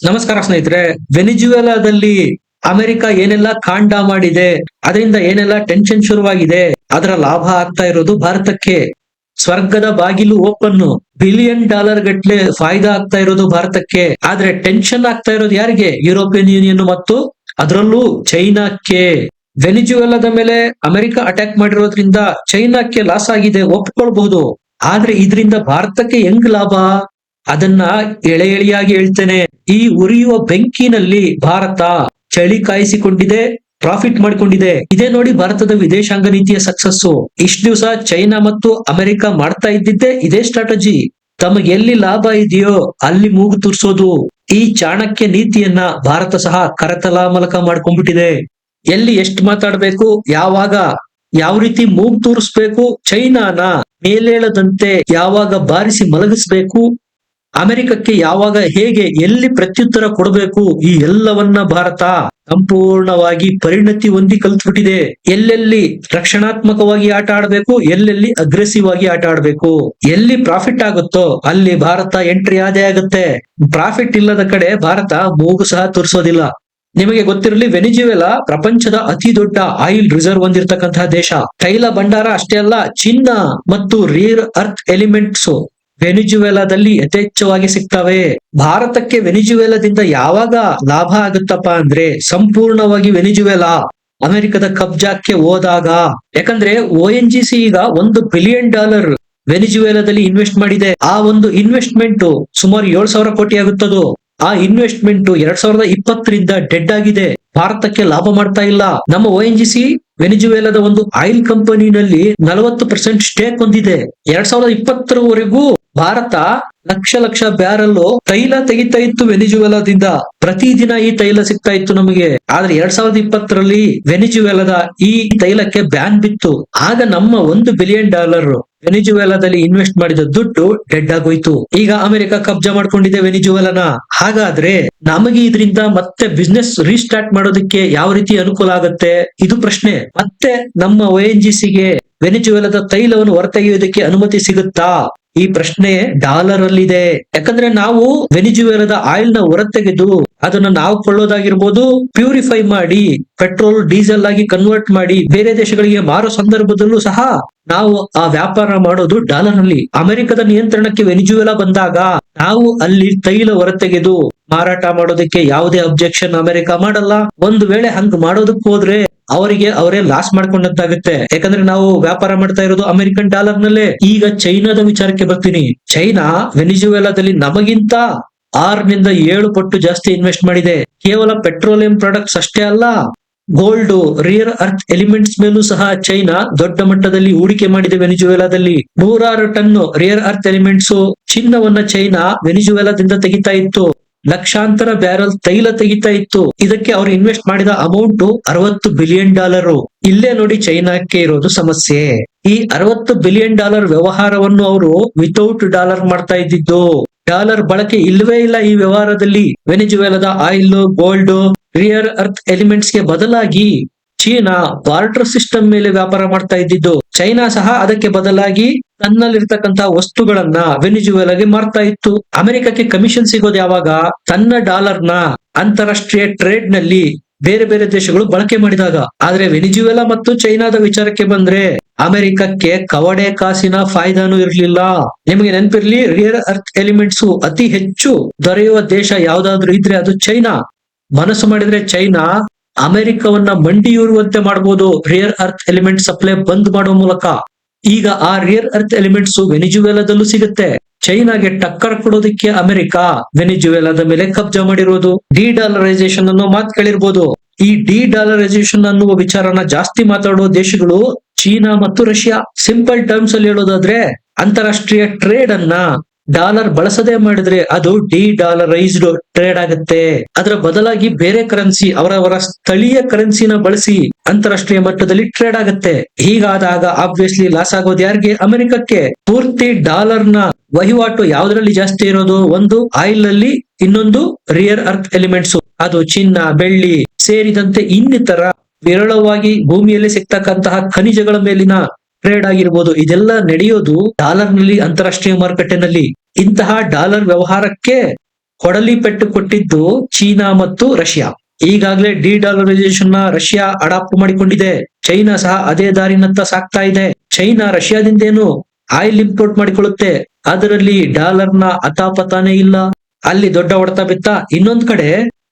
ನಮಸ್ಕಾರ ಸ್ನೇಹಿತರೆ. ವೆನಿಜುವೆಲಾದಲ್ಲಿ ಅಮೆರಿಕ ಏನೆಲ್ಲ ಕಾಂಡ ಮಾಡಿದೆ, ಅದರಿಂದ ಏನೆಲ್ಲ ಟೆನ್ಷನ್ ಶುರುವಾಗಿದೆ, ಅದರ ಲಾಭ ಆಗ್ತಾ ಇರೋದು ಭಾರತಕ್ಕೆ. ಸ್ವರ್ಗದ ಬಾಗಿಲು ಓಪನ್, $1 ಬಿಲಿಯನ್ ಗಟ್ಲೆ ಫಾಯ್ದಾ ಆಗ್ತಾ ಇರೋದು ಭಾರತಕ್ಕೆ. ಆದ್ರೆ ಟೆನ್ಷನ್ ಆಗ್ತಾ ಇರೋದು ಯಾರಿಗೆ? ಯುರೋಪಿಯನ್ ಯೂನಿಯನ್ ಮತ್ತು ಅದರಲ್ಲೂ ಚೈನಾಕ್ಕೆ. ವೆನಿಜುವೆಲಾದ ಮೇಲೆ ಅಮೆರಿಕ ಅಟ್ಯಾಕ್ ಮಾಡಿರೋದ್ರಿಂದ ಚೈನಾಕ್ಕೆ ಲಾಸ್ ಆಗಿದೆ, ಒಪ್ಕೊಳ್ಬಹುದು. ಆದ್ರೆ ಇದರಿಂದ ಭಾರತಕ್ಕೆ ಹೆಂಗ್ ಲಾಭ? ಅದನ್ನ ಎಳೆ ಎಳೆಯಾಗಿ ಹೇಳ್ತೇನೆ. ಈ ಉರಿಯುವ ಬೆಂಕಿನಲ್ಲಿ ಭಾರತ ಚಳಿ ಕಾಯಿಸಿಕೊಂಡಿದೆ, ಪ್ರಾಫಿಟ್ ಮಾಡಿಕೊಂಡಿದೆ. ಇದೇ ನೋಡಿ ಭಾರತದ ವಿದೇಶಾಂಗ ನೀತಿಯ ಸಕ್ಸಸ್. ಇಷ್ಟು ದಿವಸ ಚೈನಾ ಮತ್ತು ಅಮೆರಿಕ ಮಾಡ್ತಾ ಇದ್ದಿದ್ದೆ ಇದೇ ಸ್ಟ್ರಾಟಜಿ. ತಮಗೆ ಎಲ್ಲಿ ಲಾಭ ಇದೆಯೋ ಅಲ್ಲಿ ಮೂಗು ತುರ್ಸೋದು. ಈ ಚಾಣಕ್ಯ ನೀತಿಯನ್ನ ಭಾರತ ಸಹ ಕರತಲಾಮಲಕ ಮಾಡ್ಕೊಂಡ್ಬಿಟ್ಟಿದೆ. ಎಲ್ಲಿ ಎಷ್ಟು ಮಾತಾಡ್ಬೇಕು, ಯಾವಾಗ ಯಾವ ರೀತಿ ಮೂಗು ತೂರಿಸ್ಬೇಕು, ಚೈನಾನ ಮೇಲೇಳದಂತೆ ಯಾವಾಗ ಬಾರಿಸಿ ಮಲಗಿಸ್ಬೇಕು, ಅಮೆರಿಕಕ್ಕೆ ಯಾವಾಗ ಹೇಗೆ ಎಲ್ಲಿ ಪ್ರತ್ಯುತ್ತರ ಕೊಡಬೇಕು, ಈ ಎಲ್ಲವನ್ನ ಭಾರತ ಸಂಪೂರ್ಣವಾಗಿ ಪರಿಣತಿ ಹೊಂದಿ ಕಲ್ತ್ಬಿಟ್ಟಿದೆ. ಎಲ್ಲೆಲ್ಲಿ ರಕ್ಷಣಾತ್ಮಕವಾಗಿ ಆಟ ಆಡ್ಬೇಕು, ಎಲ್ಲೆಲ್ಲಿ ಅಗ್ರೆಸಿವ್ ಆಗಿ ಆಟ ಆಡ್ಬೇಕು, ಎಲ್ಲಿ ಪ್ರಾಫಿಟ್ ಆಗುತ್ತೋ ಅಲ್ಲಿ ಭಾರತ ಎಂಟ್ರಿ ಆದೇ ಆಗುತ್ತೆ. ಪ್ರಾಫಿಟ್ ಇಲ್ಲದ ಕಡೆ ಭಾರತ ಮೂಗು ಸಹ ತುರ್ಸೋದಿಲ್ಲ. ನಿಮಗೆ ಗೊತ್ತಿರಲಿ, ವೆನಿಜುವೆಲಾ ಪ್ರಪಂಚದ ಅತಿ ದೊಡ್ಡ ಆಯಿಲ್ ರಿಸರ್ವ್ ಹೊಂದಿರತಕ್ಕಂತಹ ದೇಶ. ತೈಲ ಭಂಡಾರ ಅಷ್ಟೇ ಅಲ್ಲ, ಚಿನ್ನ ಮತ್ತು ರೇರ್ ಅರ್ತ್ ಎಲಿಮೆಂಟ್ಸ್ ವೆನಿಜುವೆಲಾದಲ್ಲಿ ಯಥೇಚ್ಛವಾಗಿ ಸಿಗ್ತವೆ. ಭಾರತಕ್ಕೆ ವೆನಿಜುವೆಲಾದಿಂದ ಯಾವಾಗ ಲಾಭ ಆಗುತ್ತಪ್ಪ ಅಂದ್ರೆ, ಸಂಪೂರ್ಣವಾಗಿ ವೆನಿಜುವೆಲಾ ಅಮೆರಿಕದ ಕಬ್ಜಾಕ್ಕೆ ಹೋದಾಗ. ಯಾಕಂದ್ರೆ ONGC ಈಗ $1 ಬಿಲಿಯನ್ ವೆನಿಜುವೆಲಾದಲ್ಲಿ ಇನ್ವೆಸ್ಟ್ ಮಾಡಿದೆ. ಆ ಒಂದು ಇನ್ವೆಸ್ಟ್ಮೆಂಟ್ ಸುಮಾರು 7,000 ಕೋಟಿ ಆಗುತ್ತದು. ಆ ಇನ್ವೆಸ್ಟ್ಮೆಂಟ್ 2020ರಿಂದ ಡೆಡ್ ಆಗಿದೆ, ಭಾರತಕ್ಕೆ ಲಾಭ ಮಾಡ್ತಾ ಇಲ್ಲ. ನಮ್ಮ ONGC ವೆನಿಜುವೆಲಾದ ಒಂದು ಆಯಿಲ್ ಕಂಪನಿನಲ್ಲಿ 40% ಸ್ಟೇಕ್ ಹೊಂದಿದೆ. 2020ರವರೆಗೂ ಭಾರತ ಲಕ್ಷ ಬ್ಯಾರಲ್ ತೈಲ ತೆಗಿತಾ ಇತ್ತು ವೆನಿಜುವೆಲಾದಿಂದ. ಪ್ರತಿದಿನ ಈ ತೈಲ ಸಿಗ್ತಾ ಇತ್ತು ನಮಗೆ. ಆದ್ರೆ 2020ರಲ್ಲಿ ವೆನಿಜುವೆಲಾದ ಈ ತೈಲಕ್ಕೆ ಬ್ಯಾನ್ ಬಿತ್ತು. ಆಗ ನಮ್ಮ $1 ಬಿಲಿಯನ್ ವೆನಿಜುವೆಲಾದಲ್ಲಿ ಇನ್ವೆಸ್ಟ್ ಮಾಡಿದ ದುಡ್ಡು ಡೆಡ್ ಆಗೋಯ್ತು. ಈಗ ಅಮೆರಿಕ ಕಬ್ಜಾ ಮಾಡ್ಕೊಂಡಿದೆ ವೆನಿಜುವೆಲಾನ. ಹಾಗಾದ್ರೆ ನಮಗೆ ಇದರಿಂದ ಮತ್ತೆ ಬಿಸ್ನೆಸ್ ರೀಸ್ಟಾರ್ಟ್ ಮಾಡೋದಕ್ಕೆ ಯಾವ ರೀತಿ ಅನುಕೂಲ ಆಗುತ್ತೆ, ಇದು ಪ್ರಶ್ನೆ. ಮತ್ತೆ ನಮ್ಮ ONGCಗೆ ವೆನಿಜುವೆಲಾದ ತೈಲವನ್ನು ಹೊರತೆಗೆಯುವುದಕ್ಕೆ ಅನುಮತಿ ಸಿಗುತ್ತಾ? ಈ ಪ್ರಶ್ನೆ ಡಾಲರ್ ಅಲ್ಲಿದೆ. ಯಾಕಂದ್ರೆ ನಾವು ವೆನಿಜುವೆಲಾದ ಆಯಿಲ್ ನ ಹೊರತೆಗೆದು ಅದನ್ನ ನಾವು ಕೊಳ್ಳೋದಾಗಿರ್ಬೋದು, ಪ್ಯೂರಿಫೈ ಮಾಡಿ ಪೆಟ್ರೋಲ್ ಡೀಸೆಲ್ ಆಗಿ ಕನ್ವರ್ಟ್ ಮಾಡಿ ಬೇರೆ ದೇಶಗಳಿಗೆ ಮಾರೋ ಸಂದರ್ಭದಲ್ಲೂ ಸಹ ನಾವು ಆ ವ್ಯಾಪಾರ ಮಾಡೋದು ಡಾಲರ್ ನಲ್ಲಿ. ಅಮೆರಿಕದ ನಿಯಂತ್ರಣಕ್ಕೆ ವೆನಿಜುವೆಲಾ ಬಂದಾಗ ನಾವು ಅಲ್ಲಿ ತೈಲ ಹೊರತೆಗೆದು ಮಾರಾಟ ಮಾಡೋದಕ್ಕೆ ಯಾವುದೇ ಅಬ್ಜೆಕ್ಷನ್ ಅಮೆರಿಕ ಮಾಡಲ್ಲ. ಒಂದು ವೇಳೆ ಹಂಗ್ ಮಾಡೋದಕ್ಕೆ ಹೋದ್ರೆ ಅವರಿಗೆ ಅವರೇ ಲಾಸ್ ಮಾಡ್ಕೊಂಡಂತಾಗುತ್ತೆ. ಯಾಕಂದ್ರೆ ನಾವು ವ್ಯಾಪಾರ ಮಾಡ್ತಾ ಇರೋದು ಅಮೆರಿಕನ್ ಡಾಲರ್ ನಲ್ಲೇ. ಈಗ ಚೈನಾದ ವಿಚಾರಕ್ಕೆ ಬರ್ತೀನಿ. ಚೈನಾ ವೆನಿಜುವೆಲಾದಲ್ಲಿ ನಮಗಿಂತ 6 ರಿಂದ 7 ಪಟ್ಟು ಜಾಸ್ತಿ ಇನ್ವೆಸ್ಟ್ ಮಾಡಿದೆ. ಕೇವಲ ಪೆಟ್ರೋಲಿಯಂ ಪ್ರಾಡಕ್ಟ್ಸ್ ಅಷ್ಟೇ ಅಲ್ಲ, ಗೋಲ್ಡ್, ರಿಯರ್ ಅರ್ತ್ ಎಲಿಮೆಂಟ್ಸ್ ಮೇಲೂ ಸಹ ಚೈನಾ ದೊಡ್ಡ ಮಟ್ಟದಲ್ಲಿ ಹೂಡಿಕೆ ಮಾಡಿದೆ. ವೆನಿಜುವೆಲಾದಲ್ಲಿ 106 ಟನ್ ರಿಯರ್ ಅರ್ತ್ ಎಲಿಮೆಂಟ್ಸ್ ಚಿನ್ನವನ್ನ ಚೈನಾ ವೆನಿಜುವೆಲಾದಿಂದ ತೆಗಿತಾ ಇತ್ತು. ಲಕ್ಷಾಂತರ ಬ್ಯಾರಲ್ ತೈಲ ತೆಗಿತಾ ಇತ್ತು. ಇದಕ್ಕೆ ಅವರು ಇನ್ವೆಸ್ಟ್ ಮಾಡಿದ ಅಮೌಂಟ್ $60 ಬಿಲಿಯನ್. ಇಲ್ಲೇ ನೋಡಿ ಚೈನಾಕ್ಕೆ ಇರೋದು ಸಮಸ್ಯೆ. ಈ $60 ಬಿಲಿಯನ್ ವ್ಯವಹಾರವನ್ನು ಅವರು ವಿತೌಟ್ ಡಾಲರ್ ಮಾಡ್ತಾ ಇದ್ದಿದ್ದು. ಡಾಲರ್ ಬಳಕೆ ಇಲ್ಲವೇ ಇಲ್ಲ ಈ ವ್ಯವಹಾರದಲ್ಲಿ. ವೆನಿಜುವೆಲಾದ oil, gold, rare earth elements ಗೆ ಬದಲಾಗಿ ಚೀನಾ ಬಾರ್ಟರ್ ಸಿಸ್ಟಮ್ ಮೇಲೆ ವ್ಯಾಪಾರ ಮಾಡ್ತಾ ಇದ್ದಿದ್ದು. ಚೈನಾ ಸಹ ಅದಕ್ಕೆ ಬದಲಾಗಿ ತನ್ನಲ್ಲಿರ್ತಕ್ಕಂತಹ ವಸ್ತುಗಳನ್ನ ವೆನಿಜುವೆಲಾಗೆ ಮಾರ್ತಾ ಇತ್ತು. ಅಮೆರಿಕಕ್ಕೆ ಕಮಿಷನ್ ಸಿಗೋದು ಯಾವಾಗ? ತನ್ನ ಡಾಲರ್ನ ಅಂತಾರಾಷ್ಟ್ರೀಯ ಟ್ರೇಡ್ ನಲ್ಲಿ ಬೇರೆ ಬೇರೆ ದೇಶಗಳು ಬಳಕೆ ಮಾಡಿದಾಗ. ಆದ್ರೆ ವೆನಿಜುವೆಲಾ ಮತ್ತು ಚೈನಾದ ವಿಚಾರಕ್ಕೆ ಬಂದ್ರೆ ಅಮೆರಿಕಕ್ಕೆ ಕವಡೆ ಕಾಸಿನ ಫಾಯ್ದಾನು ಇರ್ಲಿಲ್ಲ. ನಿಮಗೆ ನೆನಪಿರ್ಲಿ, ರಿಯರ್ ಅರ್ತ್ ಎಲಿಮೆಂಟ್ಸ್ ಅತಿ ಹೆಚ್ಚು ದೊರೆಯುವ ದೇಶ ಯಾವ್ದಾದ್ರು ಇದ್ರೆ ಅದು ಚೈನಾ. ಮನಸ್ಸು ಮಾಡಿದ್ರೆ ಚೈನಾ ಅಮೆರಿಕವನ್ನ ಮಂಡಿಯೂರುವಂತೆ ಮಾಡಬಹುದು ರಿಯರ್ ಅರ್ತ್ ಎಲಿಮೆಂಟ್ ಸಪ್ಲೈ ಬಂದ್ ಮಾಡುವ ಮೂಲಕ. ಈಗ ಆ ರಿಯರ್ ಅರ್ತ್ ಎಲಿಮೆಂಟ್ಸ್ ವೆನಿಜುವೆಲಾದಲ್ಲೂ ಸಿಗುತ್ತೆ. ಚೈನಾಗೆ ಟಕ್ಕರ್ ಕೊಡೋದಕ್ಕೆ ಅಮೆರಿಕ ವೆನಿಜುವೆಲಾದ ಮೇಲೆ ಕಬ್ಜಾ ಮಾಡಿರೋದು. ಡಿ-ಡಾಲರೈಸೇಷನ್ ಅನ್ನೋ ಮಾತು ಕೇಳಿರ್ಬೋದು. ಈ ಡಿ-ಡಾಲರೈಸೇಷನ್ ಅನ್ನುವ ವಿಚಾರನ ಜಾಸ್ತಿ ಮಾತಾಡುವ ದೇಶಗಳು ಚೀನಾ ಮತ್ತು ರಷ್ಯಾ. ಸಿಂಪಲ್ ಟರ್ಮ್ಸ್ ಅಲ್ಲಿ ಹೇಳೋದಾದ್ರೆ, ಅಂತಾರಾಷ್ಟ್ರೀಯ ಟ್ರೇಡ್ ಅನ್ನ ಡಾಲರ್ ಬಳಸದೆ ಮಾಡಿದ್ರೆ ಅದು ಡಿ-ಡಾಲರೈಸ್ಡ್ ಟ್ರೇಡ್ ಆಗುತ್ತೆ. ಅದರ ಬದಲಾಗಿ ಬೇರೆ ಕರೆನ್ಸಿ, ಅವರವರ ಸ್ಥಳೀಯ ಕರೆನ್ಸಿನ ಬಳಸಿ ಅಂತಾರಾಷ್ಟ್ರೀಯ ಮಟ್ಟದಲ್ಲಿ ಟ್ರೇಡ್ ಆಗುತ್ತೆ. ಹೀಗಾದಾಗ ಆಬ್ವಿಯಸ್ಲಿ ಲಾಸ್ ಆಗೋದು ಯಾರಿಗೆ? ಅಮೆರಿಕಕ್ಕೆ. ಪೂರ್ತಿ ಡಾಲರ್ನ ವಹಿವಾಟು ಯಾವ್ದ್ರಲ್ಲಿ ಜಾಸ್ತಿ ಇರೋದು? ಒಂದು ಆಯಿಲ್ ಅಲ್ಲಿ, ಇನ್ನೊಂದು ರಿಯರ್ ಅರ್ತ್ ಎಲಿಮೆಂಟ್ಸ್. ಅದು ಚಿನ್ನ, ಬೆಳ್ಳಿ ಸೇರಿದಂತೆ ಇನ್ನಿತರ ವಿರಳವಾಗಿ ಭೂಮಿಯಲ್ಲಿ ಸಿಗ್ತಕ್ಕಂತಹ ಖನಿಜಗಳ ಮೇಲಿನ ಟ್ರೇಡ್ ಆಗಿರ್ಬೋದು. ಇದೆಲ್ಲ ನಡೆಯೋದು ಡಾಲರ್ ನಲ್ಲಿ, ಅಂತಾರಾಷ್ಟ್ರೀಯ ಮಾರುಕಟ್ಟೆನಲ್ಲಿ. ಇಂತಹ ಡಾಲರ್ ವ್ಯವಹಾರಕ್ಕೆ ಕೊಡಲಿ ಪೆಟ್ಟು ಕೊಟ್ಟಿದ್ದು ಚೀನಾ ಮತ್ತು ರಷ್ಯಾ. ಈಗಾಗಲೇ ಡಿ-ಡಾಲರೈಸೇಷನ್ ನ ರಷ್ಯಾ ಅಡಾಪ್ಟ್ ಮಾಡಿಕೊಂಡಿದೆ. ಚೈನಾ ಸಹ ಅದೇ ದಾರಿನತ್ತ ಸಾಕ್ತಾ ಇದೆ. ಚೈನಾ ರಷ್ಯಾದಿಂದೇನು ಆಯಿಲ್ ಇಂಪೋರ್ಟ್ ಮಾಡಿಕೊಳ್ಳುತ್ತೆ, ಅದರಲ್ಲಿ ಡಾಲರ್ನ ಅತಾಪತಾನೇ ಇಲ್ಲ. ಅಲ್ಲಿ ದೊಡ್ಡ ಹೊಡೆತ ಬಿತ್ತ. ಇನ್ನೊಂದ್ ಕಡೆ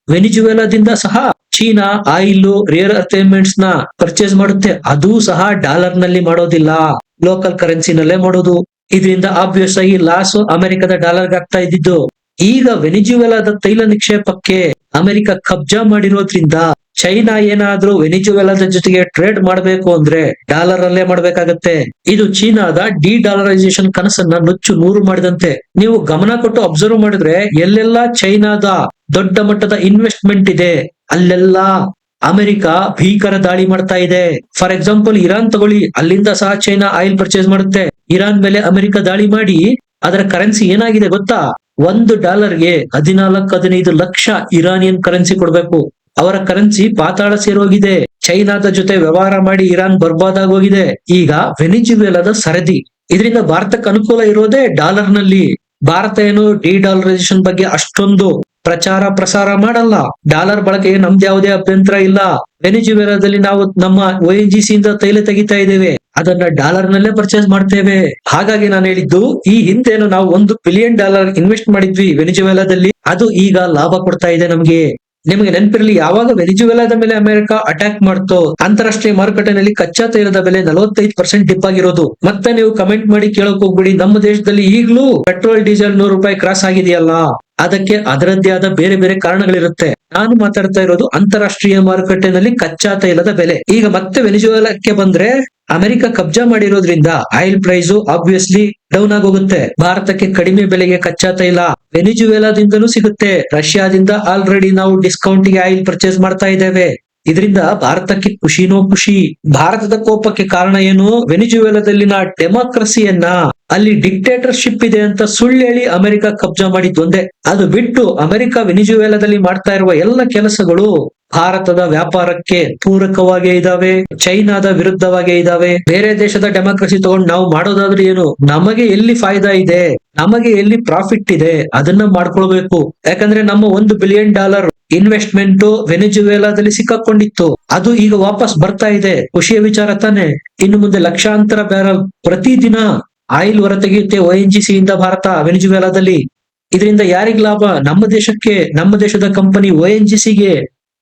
ವೆನಿಜುವೆಲಾದಿಂದ ಸಹ China oil, rare earth elements ನ ಪರ್ಚೇಸ್ ಮಾಡುತ್ತೆ. ಅದೂ ಸಹ ಡಾಲರ್ ನಲ್ಲಿ ಮಾಡೋದಿಲ್ಲ, ಲೋಕಲ್ ಕರೆನ್ಸಿನಲ್ಲೇ ಮಾಡೋದು. ಇದರಿಂದ ಆಬ್ವಿಯಸ್ ಆಗಿ ಲಾಸ್ ಅಮೆರಿಕದ ಡಾಲರ್ಗೆ ಆಗ್ತಾ ಇದ್ದಿದ್ದು. ಈಗ ವೆನಿಜುವೆಲಾದ ತೈಲ ನಿಕ್ಷೇಪಕ್ಕೆ ಅಮೆರಿಕ ಕಬ್ಜಾ ಮಾಡಿರೋದ್ರಿಂದ ಚೈನಾ ಏನಾದ್ರೂ ವೆನಿಜುವೆಲಾದ ಜೊತೆಗೆ ಟ್ರೇಡ್ ಮಾಡಬೇಕು ಅಂದ್ರೆ ಡಾಲರ್ ಅಲ್ಲೇ ಮಾಡ್ಬೇಕಾಗತ್ತೆ. ಇದು ಚೀನಾದ ಡಿ-ಡಾಲರೈಸೇಷನ್ ಕನಸನ್ನ ನುಚ್ಚು ನೂರು ಮಾಡಿದಂತೆ. ನೀವು ಗಮನ ಕೊಟ್ಟು ಅಬ್ಸರ್ವ್ ಮಾಡಿದ್ರೆ ಎಲ್ಲೆಲ್ಲಾ ಚೈನಾದ ದೊಡ್ಡ ಮಟ್ಟದ ಇನ್ವೆಸ್ಟ್ಮೆಂಟ್ ಇದೆ, ಅಲ್ಲೆಲ್ಲಾ ಅಮೆರಿಕ ಭೀಕರ ದಾಳಿ ಮಾಡ್ತಾ ಇದೆ. ಫಾರ್ ಎಕ್ಸಾಂಪಲ್ ಇರಾನ್ ತಗೊಳ್ಳಿ, ಅಲ್ಲಿಂದ ಸಹ ಚೈನಾ ಆಯಿಲ್ ಪರ್ಚೇಸ್ ಮಾಡುತ್ತೆ. ಇರಾನ್ ಮೇಲೆ ಅಮೆರಿಕ ದಾಳಿ ಮಾಡಿ ಅದರ ಕರೆನ್ಸಿ ಏನಾಗಿದೆ ಗೊತ್ತಾ? $1ಗೆ 14-15 ಲಕ್ಷ ಇರಾನಿಯನ್ ಕರೆನ್ಸಿ ಕೊಡ್ಬೇಕು. ಅವರ ಕರೆನ್ಸಿ ಪಾತಾಳ ಸೇರೋಗಿದೆ. ಚೈನಾದ ಜೊತೆ ವ್ಯವಹಾರ ಮಾಡಿ ಇರಾನ್ ಬರ್ಬಾದಾಗೋಗಿದೆ. ಈಗ ವೆನಿಜುವೆಲಾದ ಸರದಿ. ಇದರಿಂದ ಭಾರತಕ್ಕೆ ಅನುಕೂಲ ಇರೋದೇ ಡಾಲರ್ ನಲ್ಲಿ. ಭಾರತ ಏನು ಡಿ-ಡಾಲರೈಸೇಷನ್ ಬಗ್ಗೆ ಅಷ್ಟೊಂದು ಪ್ರಚಾರ ಪ್ರಸಾರ ಮಾಡಲ್ಲ. ಡಾಲರ್ ಬಳಕೆಗೆ ನಮ್ದು ಯಾವುದೇ ಅಭ್ಯಂತರ ಇಲ್ಲ. ವೆನಿಜುವೆಲಾದಲ್ಲಿ ನಾವು ನಮ್ಮ ONGC ಇಂದ ತೈಲ ತೆಗಿತಾ ಇದ್ದೇವೆ, ಅದನ್ನ ಡಾಲರ್ ನಲ್ಲೇ ಪರ್ಚೇಸ್ ಮಾಡ್ತೇವೆ. ಹಾಗಾಗಿ ನಾನು ಹೇಳಿದ್ದು, ಈ ಹಿಂದೆನು ನಾವು $1 ಬಿಲಿಯನ್ ಇನ್ವೆಸ್ಟ್ ಮಾಡಿದ್ವಿ ವೆನಿಜುವೆಲಾದಲ್ಲಿ, ಅದು ಈಗ ಲಾಭ ಕೊಡ್ತಾ ಇದೆ ನಮ್ಗೆ. ನಿಮಗೆ ನೆನಪಿರಲಿ, ಯಾವಾಗ ವೆನಿಜುವೆಲಾದ ಮೇಲೆ ಅಮೆರಿಕ ಅಟ್ಯಾಕ್ ಮಾಡ್ತೋ, ಅಂತಾರಾಷ್ಟ್ರೀಯ ಮಾರುಕಟ್ಟೆನಲ್ಲಿ ಕಚ್ಚಾ ತೈಲದ ಬೆಲೆ 45% ಡಿಪ್ ಆಗಿರೋದು. ಮತ್ತೆ ನೀವು ಕಮೆಂಟ್ ಮಾಡಿ ಕೇಳಕ್ ಹೋಗ್ಬಿಡಿ, ನಮ್ಮ ದೇಶದಲ್ಲಿ ಈಗಲೂ ಪೆಟ್ರೋಲ್ ಡೀಸೆಲ್ $100 ಕ್ರಾಸ್ ಆಗಿದೆಯಲ್ಲ. ಅದಕ್ಕೆ ಅದರದ್ದೇ ಆದ ಬೇರೆ ಬೇರೆ ಕಾರಣಗಳಿರುತ್ತೆ. ನಾನು ಮಾತಾಡ್ತಾ ಇರೋದು ಅಂತಾರಾಷ್ಟ್ರೀಯ ಮಾರುಕಟ್ಟೆನಲ್ಲಿ ಕಚ್ಚಾ ತೈಲದ ಬೆಲೆ. ಈಗ ಮತ್ತೆ ವೆನಿಜುವೆಲಾಕ್ಕೆ ಬಂದ್ರೆ, ಅಮೆರಿಕ ಕಬ್ಜಾ ಮಾಡಿರೋದ್ರಿಂದ ಆಯಿಲ್ ಪ್ರೈಸ್ ಆಬ್ವಿಯಸ್ಲಿ ಡೌನ್ ಆಗೋಗುತ್ತೆ. ಭಾರತಕ್ಕೆ ಕಡಿಮೆ ಬೆಲೆಗೆ ಕಚ್ಚಾ ತೈಲ ವೆನಿಜುವೆಲಾದಿಂದಲೂ ಸಿಗುತ್ತೆ. ರಷ್ಯಾದಿಂದ ಆಲ್ರೆಡಿ ನಾವು ಡಿಸ್ಕೌಂಟ್ ಗೆ ಆಯಿಲ್ ಪರ್ಚೇಸ್ ಮಾಡ್ತಾ ಇದ್ದೇವೆ. ಇದರಿಂದ ಭಾರತಕ್ಕೆ ಖುಷಿನೋ ಖುಷಿ. ಭಾರತದ ಕೋಪಕ್ಕೆ ಕಾರಣ ಏನು? ವೆನಿಜುವೆಲಾದಲ್ಲಿನ ಡೆಮಾಕ್ರಸಿಯನ್ನ, ಅಲ್ಲಿ ಡಿಕ್ಟೇಟರ್ಶಿಪ್ ಇದೆ ಅಂತ ಸುಳ್ಳು ಹೇಳಿ ಅಮೆರಿಕ ಕಬ್ಜಾ ಮಾಡಿದ್ದೊಂದೇ. ಅದು ಬಿಟ್ಟು ಅಮೆರಿಕ ವೆನಿಜುವೆಲಾದಲ್ಲಿ ಮಾಡ್ತಾ ಇರುವ ಎಲ್ಲ ಕೆಲಸಗಳು ಭಾರತದ ವ್ಯಾಪಾರಕ್ಕೆ ಪೂರಕವಾಗೇ ಇದಾವೆ, ಚೈನಾದ ವಿರುದ್ಧವಾಗೇ ಇದಾವೆ. ಬೇರೆ ದೇಶದ ಡೆಮಾಕ್ರಸಿ ತಗೊಂಡು ನಾವು ಮಾಡೋದಾದ್ರೆ ಏನು? ನಮಗೆ ಎಲ್ಲಿ ಫಾಯ್ದಾ ಇದೆ, ನಮಗೆ ಎಲ್ಲಿ ಪ್ರಾಫಿಟ್ ಇದೆ, ಅದನ್ನ ಮಾಡ್ಕೊಳ್ಬೇಕು. ಯಾಕಂದ್ರೆ ನಮ್ಮ $1 ಬಿಲಿಯನ್ ಇನ್ವೆಸ್ಟ್ಮೆಂಟ್ ವೆನಿಜುವೆಲಾದಲ್ಲಿ ಸಿಕ್ಕಾಕೊಂಡಿತ್ತು, ಅದು ಈಗ ವಾಪಸ್ ಬರ್ತಾ ಇದೆ. ಖುಷಿಯ ವಿಚಾರ ತಾನೆ. ಇನ್ನು ಮುಂದೆ ಲಕ್ಷಾಂತರ ಬ್ಯಾರಲ್ ಪ್ರತಿದಿನ ಆಯಿಲ್ ಹೊರತೆಗೆಯುತ್ತೆ ONGC ಇಂದ ಭಾರತ ವೆನಿಜುವೆಲಾದಲ್ಲಿ. ಇದರಿಂದ ಯಾರಿಗ್ ಲಾಭ? ನಮ್ಮ ದೇಶಕ್ಕೆ, ನಮ್ಮ ದೇಶದ ಕಂಪನಿ ONGCಗೆ.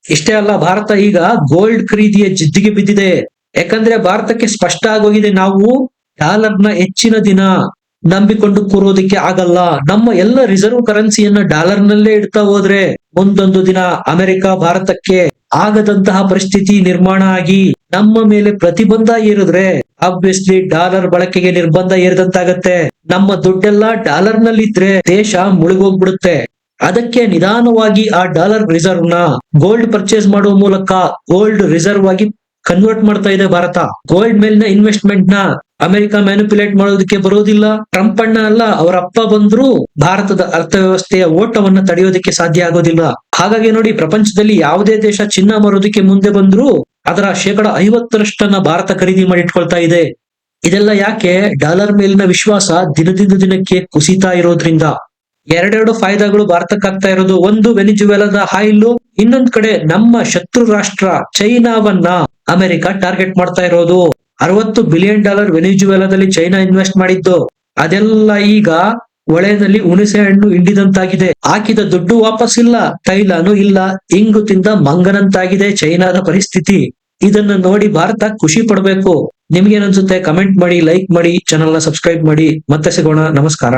ಇಷ್ಟೇ ಅಲ್ಲ, ಭಾರತ ಈಗ ಗೋಲ್ಡ್ ಖರೀದಿಯ ಜಿದ್ದಿಗೆ ಬಿದ್ದಿದೆ. ಯಾಕಂದ್ರೆ ಭಾರತಕ್ಕೆ ಸ್ಪಷ್ಟ ಆಗೋಗಿದೆ, ನಾವು ಡಾಲರ್ನ ಹೆಚ್ಚಿನ ದಿನ ನಂಬಿಕೊಂಡು ಕೂರೋದಕ್ಕೆ ಆಗಲ್ಲ. ನಮ್ಮ ಎಲ್ಲ ರಿಸರ್ವ್ ಕರೆನ್ಸಿಯನ್ನ ಡಾಲರ್ ನಲ್ಲೇ ಇಡ್ತಾ ಹೋದ್ರೆ ಒಂದೊಂದು ದಿನ ಅಮೆರಿಕ ಭಾರತಕ್ಕೆ ಆಗದಂತಹ ಪರಿಸ್ಥಿತಿ ನಿರ್ಮಾಣ ಆಗಿ ನಮ್ಮ ಮೇಲೆ ಪ್ರತಿಬಂಧ ಏರಿದ್ರೆ ಆಬ್ವಿಯಸ್ಲಿ ಡಾಲರ್ ಬಳಕೆಗೆ ನಿರ್ಬಂಧ ಏರಿದಂತಾಗತ್ತೆ. ನಮ್ಮ ದುಡ್ಡೆಲ್ಲ ಡಾಲರ್ ನಲ್ಲಿ ಇದ್ರೆ ದೇಶ ಮುಳುಗೋಗ್ಬಿಡುತ್ತೆ. ಅದಕ್ಕೆ ನಿಧಾನವಾಗಿ ಆ ಡಾಲರ್ ರಿಸರ್ವ್ ನ ಗೋಲ್ಡ್ ಪರ್ಚೇಸ್ ಮಾಡುವ ಮೂಲಕ ಗೋಲ್ಡ್ ರಿಸರ್ವ್ ಆಗಿ ಕನ್ವರ್ಟ್ ಮಾಡ್ತಾ ಇದೆ ಭಾರತ. ಗೋಲ್ಡ್ ಮೇಲಿನ ಇನ್ವೆಸ್ಟ್ಮೆಂಟ್ ನ ಅಮೆರಿಕ ಮ್ಯಾನಿಪುಲೇಟ್ ಮಾಡೋದಕ್ಕೆ ಬರೋದಿಲ್ಲ. ಟ್ರಂಪ್ ಅಣ್ಣ ಅಲ್ಲ, ಅವರ ಅಪ್ಪ ಬಂದ್ರು ಭಾರತದ ಅರ್ಥವ್ಯವಸ್ಥೆಯ ಓಟವನ್ನ ತಡೆಯೋದಕ್ಕೆ ಸಾಧ್ಯ ಆಗೋದಿಲ್ಲ. ಹಾಗಾಗಿ ನೋಡಿ, ಪ್ರಪಂಚದಲ್ಲಿ ಯಾವುದೇ ದೇಶ ಚಿನ್ನ ಮಾರೋದಕ್ಕೆ ಮುಂದೆ ಬಂದ್ರು ಅದರ 50% ಭಾರತ ಖರೀದಿ ಮಾಡಿ ಇಟ್ಕೊಳ್ತಾ ಇದೆ. ಇದೆಲ್ಲ ಯಾಕೆ? ಡಾಲರ್ ಮೇಲಿನ ವಿಶ್ವಾಸ ದಿನದಿಂದ ದಿನಕ್ಕೆ ಕುಸಿತಾ ಇರೋದ್ರಿಂದ. ಎರಡೆರಡು ಫಾಯ್ದಾಗಳು ಭಾರತಕ್ಕಾಗ್ತಾ ಇರೋದು. ಒಂದು, ವೆನಿಜುವೆಲಾದ ಆಯಿಲ್. ಇನ್ನೊಂದ್ ಕಡೆ ನಮ್ಮ ಶತ್ರು ರಾಷ್ಟ್ರ ಚೈನಾವನ್ನ ಅಮೆರಿಕ ಟಾರ್ಗೆಟ್ ಮಾಡ್ತಾ ಇರೋದು. $60 ಬಿಲಿಯನ್ ವೆನಿಜುವೆಲಾದಲ್ಲಿ ಚೈನಾ ಇನ್ವೆಸ್ಟ್ ಮಾಡಿದ್ದು, ಅದೆಲ್ಲ ಈಗ ಒಳೆನಲ್ಲಿ ಹುಣಸೆ ಹಣ್ಣು ಹಿಂಡಿದಂತಾಗಿದೆ. ಹಾಕಿದ ದುಡ್ಡು ವಾಪಸ್ ಇಲ್ಲ, ತೈಲನೂ ಇಲ್ಲ, ಇಂಗು ತಿಂದ ಮಂಗನಂತಾಗಿದೆ ಚೈನಾದ ಪರಿಸ್ಥಿತಿ. ಇದನ್ನ ನೋಡಿ ಭಾರತ ಖುಷಿ ಪಡ್ಬೇಕು. ನಿಮ್ಗೇನನ್ಸುತ್ತೆ? ಕಮೆಂಟ್ ಮಾಡಿ, ಲೈಕ್ ಮಾಡಿ, ಚಾನೆಲ್ ನ ಸಬ್ಸ್ಕ್ರೈಬ್ ಮಾಡಿ. ಮತ್ತೆ ಸಿಗೋಣ. ನಮಸ್ಕಾರ.